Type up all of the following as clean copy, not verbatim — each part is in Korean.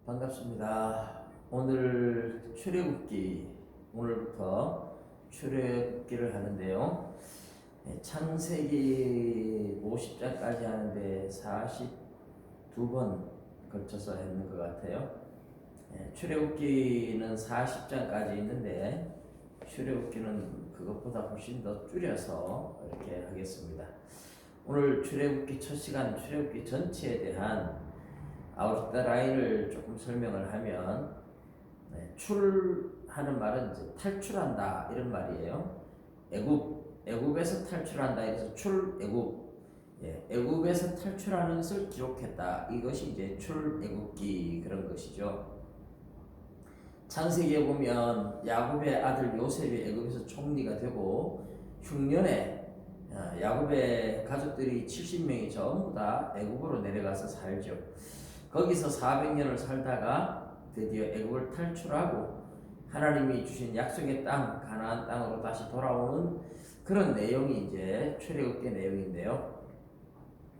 반갑습니다. 오늘 출애굽기, 오늘부터 출애굽기를 하는데요. 창세기 50장까지 하는데 42번 걸쳐서 했는 것 같아요. 출애굽기는 40장까지 있는데 출애굽기는 그것보다 훨씬 더 줄여서 이렇게 하겠습니다. 오늘 출애굽기 첫 시간, 출애굽기 전체에 대한 아웃라인을 조금 설명을 하면, 출하는 말은 이제 탈출한다 이런 말이에요. 애굽에서 탈출한다. 그래서 출애굽, 애굽에서 탈출하는 것을 기록했다. 이것이 이제 출애굽기 그런 것이죠. 창세기에 보면 야곱의 아들 요셉이 애굽에서 총리가 되고 흉년에 야곱의 가족들이 70명이 전부 다 애굽으로 내려가서 살죠. 거기서 400년을 살다가 드디어 애굽을 탈출하고 하나님이 주신 약속의 땅, 가나안 땅으로 다시 돌아오는 그런 내용이 이제 출애굽기 내용인데요.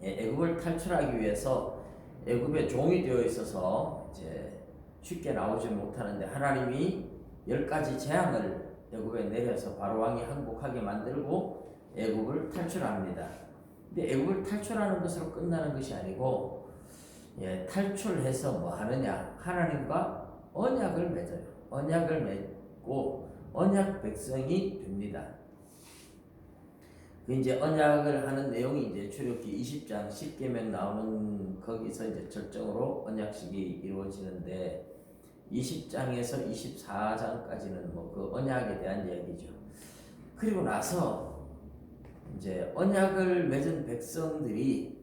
애굽을 탈출하기 위해서 애굽의 종이 되어 있어서 이제 쉽게 나오지 못하는데 하나님이 10가지 재앙을 애굽에 내려서 바로 왕이 항복하게 만들고 애굽을 탈출합니다. 근데 애굽을 탈출하는 것으로 끝나는 것이 아니고, 탈출해서 뭐 하느냐? 하나님과 언약을 맺어요. 언약을 맺고 언약 백성이 됩니다. 이제 언약을 하는 내용이 이제 출애굽기 20장 10계명 나오는 거기서 이제 절정으로 언약식이 이루어지는데 20장에서 24장까지는 뭐 그 언약에 대한 이야기죠. 그리고 나서 이제 언약을 맺은 백성들이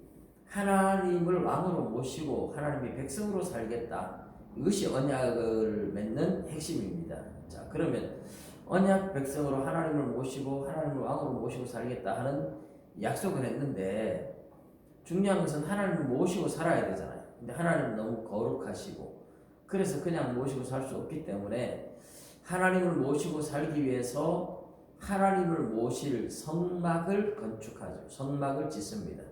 하나님을 왕으로 모시고 하나님이 백성으로 살겠다. 이것이 언약을 맺는 핵심입니다. 자, 그러면 언약 백성으로 하나님을 모시고 하나님을 왕으로 모시고 살겠다 하는 약속을 했는데 중요한 것은 하나님을 모시고 살아야 되잖아요. 근데 하나님은 너무 거룩하시고 그래서 그냥 모시고 살 수 없기 때문에 하나님을 모시고 살기 위해서 하나님을 모실 성막을 건축하죠. 성막을 짓습니다.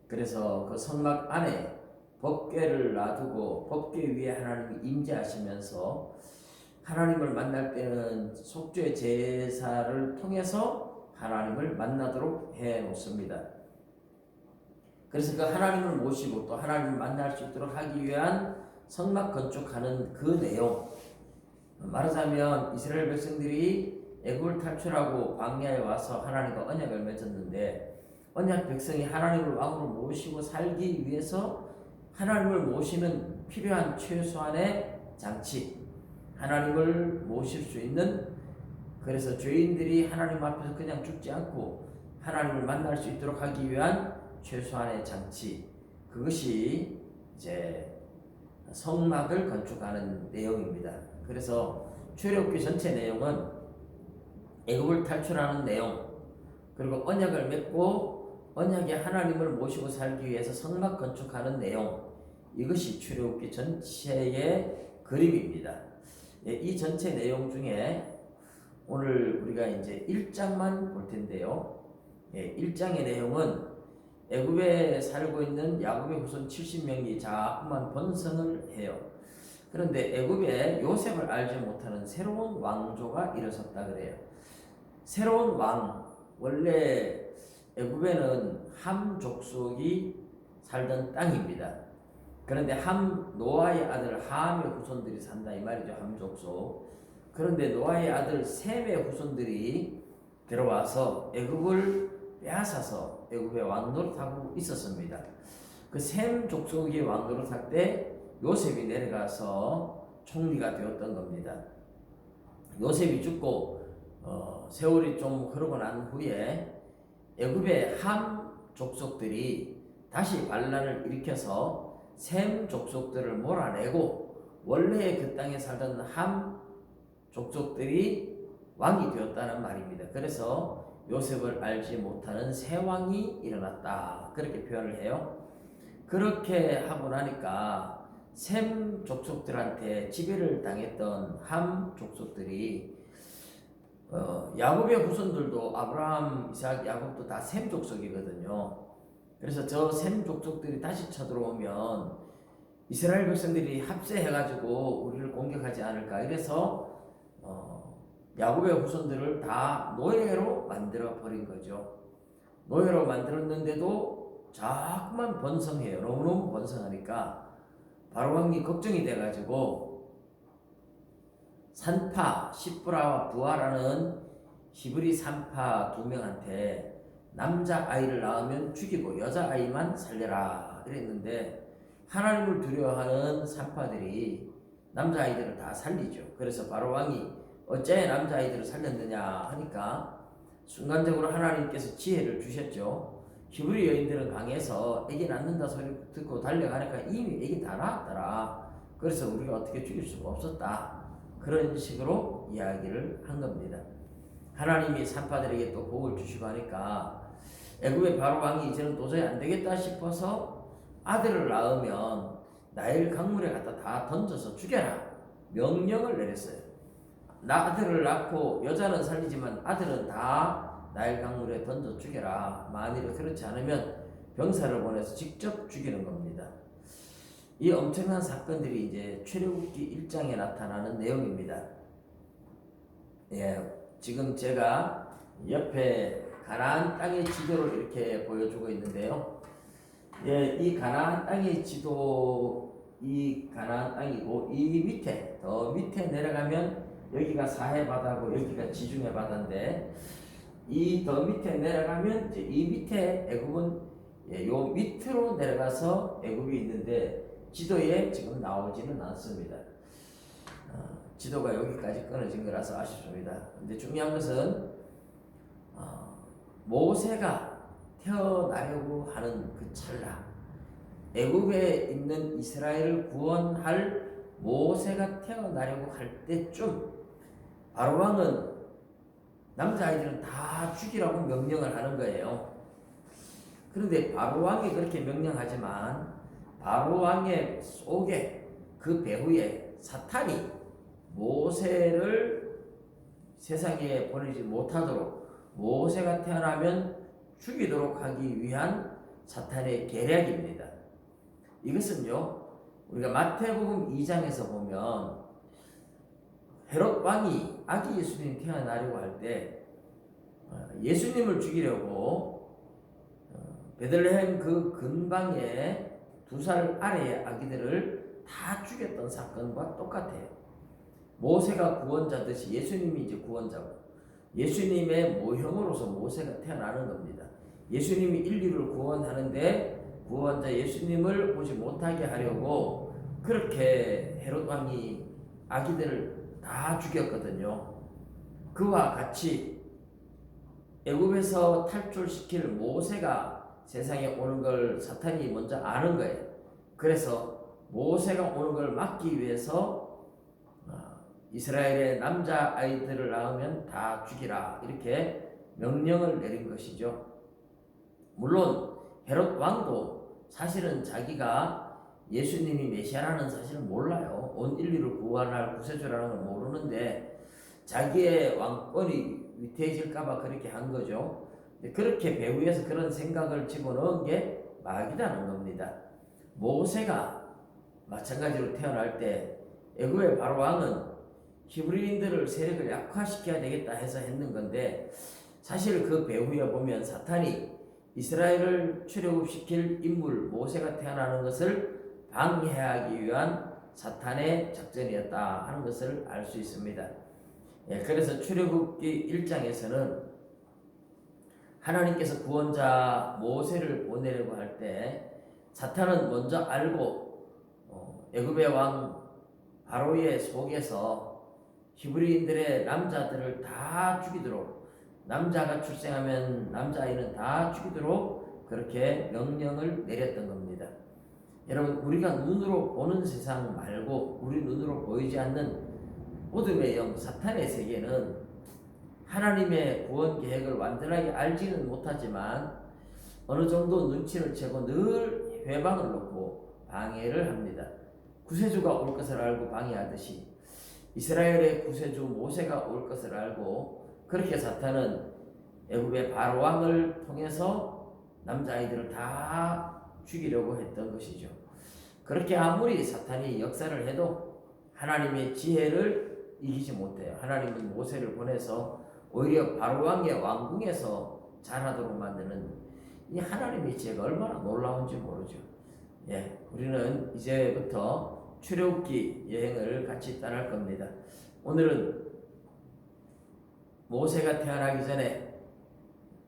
그래서 그 성막 안에 법궤를 놔두고 법궤 위에 하나님이 임재하시면서 하나님을 만날 때는 속죄 제사를 통해서 하나님을 만나도록 해 놓습니다. 그래서 그 하나님을 모시고 또 하나님을 만날 수 있도록 하기 위한 성막 건축하는 그 내용, 말하자면 이스라엘 백성들이 애굽을 탈출하고 광야에 와서 하나님과 언약을 맺었는데 언약 백성이 하나님을 왕으로 모시고 살기 위해서 하나님을 모시는 필요한 최소한의 장치, 하나님을 모실 수 있는, 그래서 죄인들이 하나님 앞에서 그냥 죽지 않고 하나님을 만날 수 있도록 하기 위한 최소한의 장치, 그것이 이제 성막을 건축하는 내용입니다. 그래서 출애굽기 전체 내용은 애굽을 탈출하는 내용, 그리고 언약을 맺고 언약의 하나님을 모시고 살기 위해서 성막 건축하는 내용, 이것이 출애굽기 전체의 그림입니다. 이 전체 내용 중에 오늘 우리가 이제 1장만 볼 텐데요. 1장의 내용은 애굽에 살고 있는 야곱의 후손 70명이 자꾸만 번성을 해요. 그런데 애굽에 요셉을 알지 못하는 새로운 왕조가 일어섰다 그래요. 새로운 왕, 원래 애굽에는 함 족속이 살던 땅입니다. 그런데 노아의 아들 함의 후손들이 산다 이 말이죠. 함 족속. 그런데 노아의 아들 셈의 후손들이 들어와서 애굽을 빼앗아서 애굽의 왕노릇하고 있었습니다. 그 셈 족속이 왕노릇할 때 요셉이 내려가서 총리가 되었던 겁니다. 요셉이 죽고 세월이 좀 흐르고 난 후에 애굽의 함 족속들이 다시 반란을 일으켜서 셈 족속들을 몰아내고 원래 그 땅에 살던 함 족속들이 왕이 되었다는 말입니다. 그래서 요셉을 알지 못하는 새 왕이 일어났다, 그렇게 표현을 해요. 그렇게 하고 나니까 셈 족속들한테 지배를 당했던 함 족속들이 야곱의 후손들도 아브라함, 이삭, 야곱도 다 셈 족속이거든요. 그래서 저 셈 족속들이 다시 쳐들어오면 이스라엘 백성들이 합세해가지고 우리를 공격하지 않을까. 이래서 야곱의 후손들을 다 노예로 만들어 버린 거죠. 노예로 만들었는데도 자꾸만 번성해요. 너무너무 번성하니까 바로 왕이 걱정이 돼가지고 산파 시브라와 부하라는 히브리 산파 2명한테 남자아이를 낳으면 죽이고 여자아이만 살려라 그랬는데, 하나님을 두려워하는 산파들이 남자아이들을 다 살리죠. 그래서 바로 왕이 어째 남자아이들을 살렸느냐 하니까 순간적으로 하나님께서 지혜를 주셨죠. 히브리 여인들은 강해서 애기 낳는다 소리 듣고 달려가니까 이미 애기 다 낳았더라. 그래서 우리가 어떻게 죽일 수가 없었다. 그런 식으로 이야기를 한 겁니다. 하나님이 산파들에게 또 복을 주시고 하니까 애굽의 바로 왕이 이제는 도저히 안 되겠다 싶어서 아들을 낳으면 나일 강물에 갖다 다 던져서 죽여라 명령을 내렸어요. 아들을 낳고 여자는 살리지만 아들은 다 나일 강물에 던져 죽여라. 만일 그렇지 않으면 병사를 보내서 직접 죽이는 겁니다. 이 엄청난 사건들이 이제 출애굽기 1장에 나타나는 내용입니다. 예, 지금 제가 옆에 가나안 땅의 지도를 이렇게 보여주고 있는데요. 예, 이 가나안 땅의 지도, 이 가나안 땅이고, 이 밑에 더 밑에 내려가면 여기가 사해 바다고 여기가 지중해 바다인데, 이 더 밑에 내려가면 이제 이 밑에 애굽은, 예, 요 밑으로 내려가서 애굽이 있는데 지도에 지금 나오지는 않습니다. 지도가 여기까지 끊어진 거라서 아쉽습니다. 근데 중요한 것은 모세가 태어나려고 하는 그 찰나, 애굽에 있는 이스라엘을 구원할 모세가 태어나려고 할 때쯤 바로 왕은 남자아이들은 다 죽이라고 명령을 하는 거예요. 그런데 바로 왕이 그렇게 명령하지만 바로 왕의 속에 그 배후에 사탄이 모세를 세상에 보내지 못하도록, 모세가 태어나면 죽이도록 하기 위한 사탄의 계략입니다. 이것은요, 우리가 마태복음 2장에서 보면 헤롯 왕이 아기 예수님 태어나려고 할 때 예수님을 죽이려고 베들레헴 그 근방에 2살 아래의 아기들을 다 죽였던 사건과 똑같아요. 모세가 구원자듯이 예수님이 이제 구원자고, 예수님의 모형으로서 모세가 태어나는 겁니다. 예수님이 인류를 구원하는데 구원자 예수님을 보지 못하게 하려고 그렇게 헤롯 왕이 아기들을 다 죽였거든요. 그와 같이 애굽에서 탈출시킬 모세가 세상에 오는 걸 사탄이 먼저 아는 거예요. 그래서 모세가 오는 걸 막기 위해서 이스라엘의 남자 아이들을 낳으면 다 죽이라 이렇게 명령을 내린 것이죠. 물론 헤롯 왕도 사실은 자기가 예수님이 메시아라는 사실을 몰라요. 온 인류를 구원할 구세주라는 걸 모르는데 자기의 왕권이 위태해질까봐 그렇게 한 거죠. 그렇게 배후에서 그런 생각을 집어넣은 게 마귀라는 겁니다. 모세가 마찬가지로 태어날 때 애굽의 바로 왕은 히브리인들을 세력을 약화시켜야 되겠다 해서 했는 건데, 사실 그 배후에 보면 사탄이 이스라엘을 출애굽시킬 인물 모세가 태어나는 것을 방해하기 위한 사탄의 작전이었다 하는 것을 알 수 있습니다. 예, 그래서 출애굽기 1장에서는 하나님께서 구원자 모세를 보내려고 할 때 사탄은 먼저 알고 애굽의 왕 바로의 속에서 히브리인들의 남자들을 다 죽이도록, 남자가 출생하면 남자아이는 다 죽이도록 그렇게 명령을 내렸던 겁니다. 여러분, 우리가 눈으로 보는 세상 말고 우리 눈으로 보이지 않는 어둠의 영 사탄의 세계는 하나님의 구원 계획을 완전하게 알지는 못하지만 어느 정도 눈치를 채고 늘 회방을 놓고 방해를 합니다. 구세주가 올 것을 알고 방해하듯이 이스라엘의 구세주 모세가 올 것을 알고 그렇게 사탄은 애굽의 바로 왕을 통해서 남자아이들을 다 죽이려고 했던 것이죠. 그렇게 아무리 사탄이 역사를 해도 하나님의 지혜를 이기지 못해요. 하나님은 모세를 보내서 오히려 바로왕의 왕궁에서 자라도록 만드는 이 하나님의 지혜가 얼마나 놀라운지 모르죠. 예, 우리는 이제부터 출애굽기 여행을 같이 따라할 겁니다. 오늘은 모세가 태어나기 전에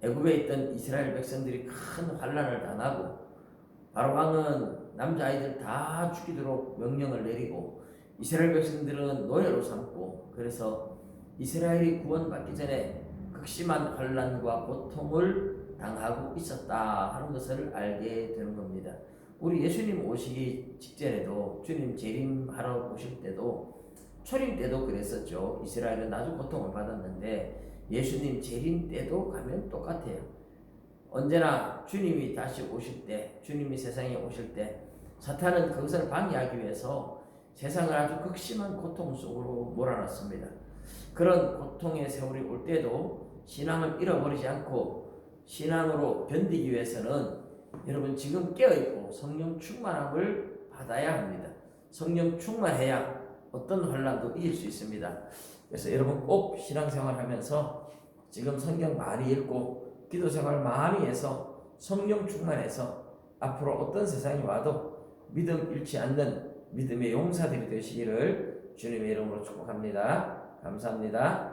애굽에 있던 이스라엘 백성들이 큰 환난을 당하고 바로왕은 남자아이들 다 죽이도록 명령을 내리고 이스라엘 백성들은 노예로 삼고, 그래서 이스라엘이 구원받기 전에 극심한 환난과 고통을 당하고 있었다 하는 것을 알게 되는 겁니다. 우리 예수님 오시기 직전에도, 주님 재림하러 오실 때도, 초림 때도 그랬었죠. 이스라엘은 아주 고통을 받았는데 예수님 재림 때도 가면 똑같아요. 언제나 주님이 다시 오실 때, 주님이 세상에 오실 때 사탄은 그것을 방해하기 위해서 세상을 아주 극심한 고통 속으로 몰아넣습니다. 그런 고통의 세월이 올 때도 신앙을 잃어버리지 않고 신앙으로 견디기 위해서는 여러분 지금 깨어있고 성령 충만함을 받아야 합니다. 성령 충만해야 어떤 환난도 이길 수 있습니다. 그래서 여러분 꼭 신앙생활 하면서 지금 성경 많이 읽고 기도생활 많이 해서 성령 충만해서 앞으로 어떤 세상이 와도 믿음 잃지 않는 믿음의 용사들이 되시기를 주님의 이름으로 축복합니다. 감사합니다.